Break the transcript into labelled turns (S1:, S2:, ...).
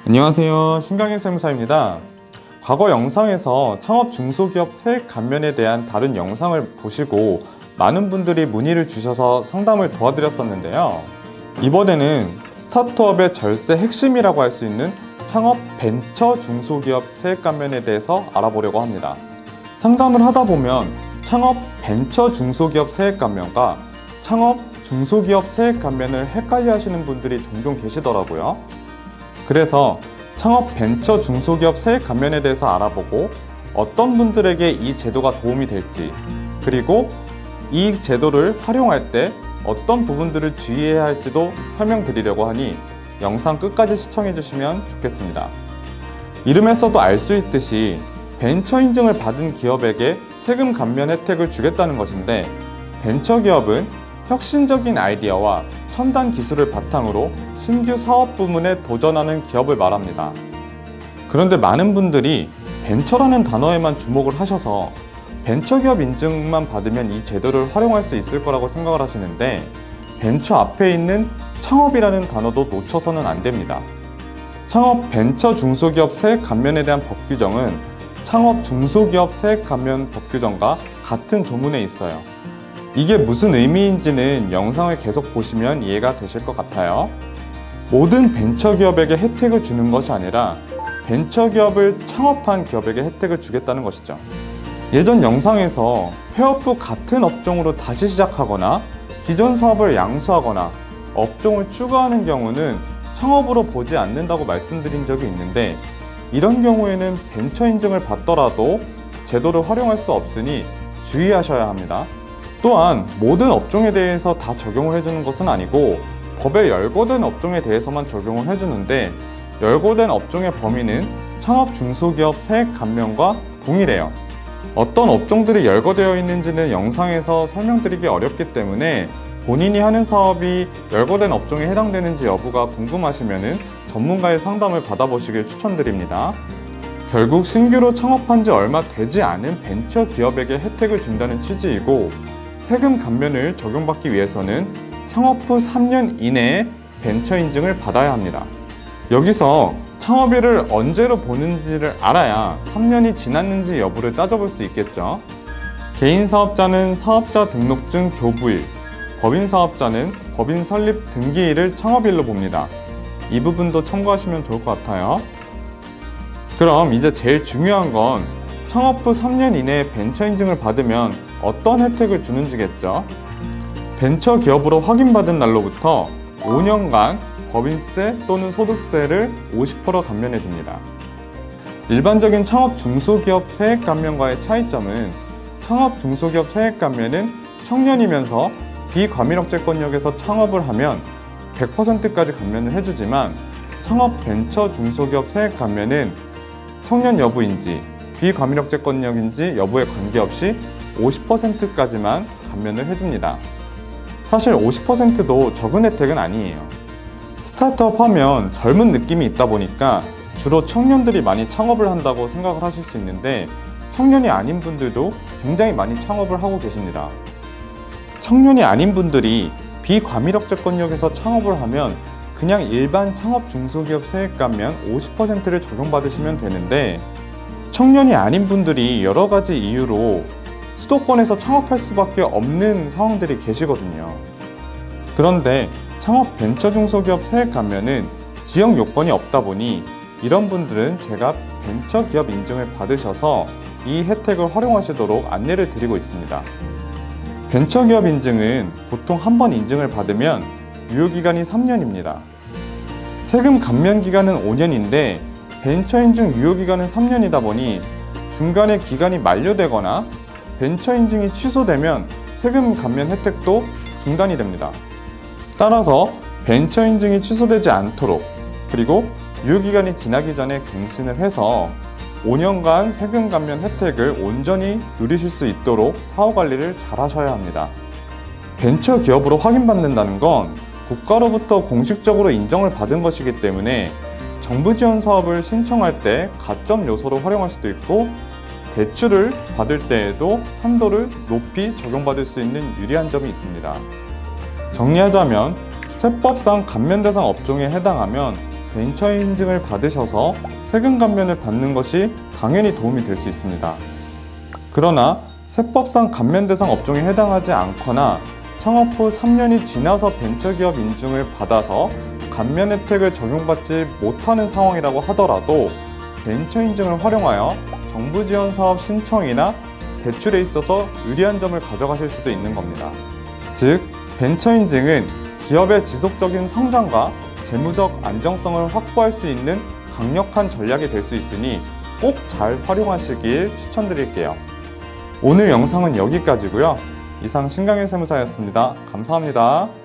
S1: 안녕하세요, 신강현 세무사입니다. 과거 영상에서 창업 중소기업 세액 감면에 대한 다른 영상을 보시고 많은 분들이 문의를 주셔서 상담을 도와드렸었는데요. 이번에는 스타트업의 절세 핵심이라고 할 수 있는 창업 벤처 중소기업 세액 감면에 대해서 알아보려고 합니다. 상담을 하다 보면 창업 벤처 중소기업 세액 감면과 창업 중소기업 세액 감면을 헷갈려 하시는 분들이 종종 계시더라고요. 그래서 창업 벤처 중소기업 세액 감면에 대해서 알아보고 어떤 분들에게 이 제도가 도움이 될지, 그리고 이 제도를 활용할 때 어떤 부분들을 주의해야 할지도 설명드리려고 하니 영상 끝까지 시청해 주시면 좋겠습니다. 이름에서도 알 수 있듯이 벤처 인증을 받은 기업에게 세금 감면 혜택을 주겠다는 것인데, 벤처 기업은 혁신적인 아이디어와 첨단 기술을 바탕으로 신규 사업 부문에 도전하는 기업을 말합니다. 그런데 많은 분들이 벤처라는 단어에만 주목을 하셔서 벤처기업 인증만 받으면 이 제도를 활용할 수 있을 거라고 생각을 하시는데, 벤처 앞에 있는 창업이라는 단어도 놓쳐서는 안 됩니다. 창업 벤처 중소기업 세액 감면에 대한 법 규정은 창업 중소기업 세액 감면 법 규정과 같은 조문에 있어요. 이게 무슨 의미인지는 영상을 계속 보시면 이해가 되실 것 같아요. 모든 벤처기업에게 혜택을 주는 것이 아니라 벤처기업을 창업한 기업에게 혜택을 주겠다는 것이죠. 예전 영상에서 폐업 후 같은 업종으로 다시 시작하거나 기존 사업을 양수하거나 업종을 추가하는 경우는 창업으로 보지 않는다고 말씀드린 적이 있는데, 이런 경우에는 벤처 인증을 받더라도 제도를 활용할 수 없으니 주의하셔야 합니다. 또한 모든 업종에 대해서 다 적용을 해주는 것은 아니고 법에 열거된 업종에 대해서만 적용을 해주는데, 열거된 업종의 범위는 창업 중소기업 세액 감면과 동일해요. 어떤 업종들이 열거되어 있는지는 영상에서 설명드리기 어렵기 때문에 본인이 하는 사업이 열거된 업종에 해당되는지 여부가 궁금하시면 전문가의 상담을 받아보시길 추천드립니다. 결국 신규로 창업한 지 얼마 되지 않은 벤처 기업에게 혜택을 준다는 취지이고, 세금 감면을 적용받기 위해서는 창업 후 3년 이내에 벤처 인증을 받아야 합니다. 여기서 창업일을 언제로 보는지를 알아야 3년이 지났는지 여부를 따져볼 수 있겠죠. 개인 사업자는 사업자 등록증 교부일, 법인 사업자는 법인 설립 등기일을 창업일로 봅니다. 이 부분도 참고하시면 좋을 것 같아요. 그럼 이제 제일 중요한 건 창업 후 3년 이내에 벤처 인증을 받으면 어떤 혜택을 주는지겠죠. 벤처 기업으로 확인받은 날로부터 5년간 법인세 또는 소득세를 50% 감면해 줍니다. 일반적인 창업 중소기업 세액 감면과의 차이점은, 창업 중소기업 세액 감면은 청년이면서 비과밀억제권역에서 창업을 하면 100%까지 감면을 해주지만, 창업 벤처 중소기업 세액 감면은 청년 여부인지 비과밀억제권역인지 여부에 관계없이 50%까지만 감면을 해줍니다. 사실 50%도 적은 혜택은 아니에요. 스타트업 하면 젊은 느낌이 있다 보니까 주로 청년들이 많이 창업을 한다고 생각을 하실 수 있는데, 청년이 아닌 분들도 굉장히 많이 창업을 하고 계십니다. 청년이 아닌 분들이 비과밀억제권역에서 창업을 하면 그냥 일반 창업 중소기업 세액 감면 50%를 적용받으시면 되는데, 청년이 아닌 분들이 여러 가지 이유로 수도권에서 창업할 수밖에 없는 상황들이 계시거든요. 그런데 창업 벤처 중소기업 세액 감면은 지역 요건이 없다 보니 이런 분들은 제가 벤처 기업 인증을 받으셔서 이 혜택을 활용하시도록 안내를 드리고 있습니다. 벤처 기업 인증은 보통 한 번 인증을 받으면 유효기간이 3년입니다. 세금 감면 기간은 5년인데 벤처 인증 유효기간은 3년이다 보니 중간에 기간이 만료되거나 벤처 인증이 취소되면 세금 감면 혜택도 중단이 됩니다. 따라서 벤처 인증이 취소되지 않도록, 그리고 유효기간이 지나기 전에 갱신을 해서 5년간 세금 감면 혜택을 온전히 누리실 수 있도록 사후 관리를 잘 하셔야 합니다. 벤처 기업으로 확인받는다는 건 국가로부터 공식적으로 인정을 받은 것이기 때문에 정부 지원 사업을 신청할 때 가점 요소로 활용할 수도 있고, 대출을 받을 때에도 한도를 높이 적용받을 수 있는 유리한 점이 있습니다. 정리하자면 세법상 감면 대상 업종에 해당하면 벤처 인증을 받으셔서 세금 감면을 받는 것이 당연히 도움이 될 수 있습니다. 그러나 세법상 감면 대상 업종에 해당하지 않거나 창업 후 3년이 지나서 벤처기업 인증을 받아서 감면 혜택을 적용받지 못하는 상황이라고 하더라도 벤처 인증을 활용하여 정부 지원 사업 신청이나 대출에 있어서 유리한 점을 가져가실 수도 있는 겁니다. 즉, 벤처 인증은 기업의 지속적인 성장과 재무적 안정성을 확보할 수 있는 강력한 전략이 될 수 있으니 꼭 잘 활용하시길 추천드릴게요. 오늘 영상은 여기까지고요. 이상 신강일 세무사였습니다. 감사합니다.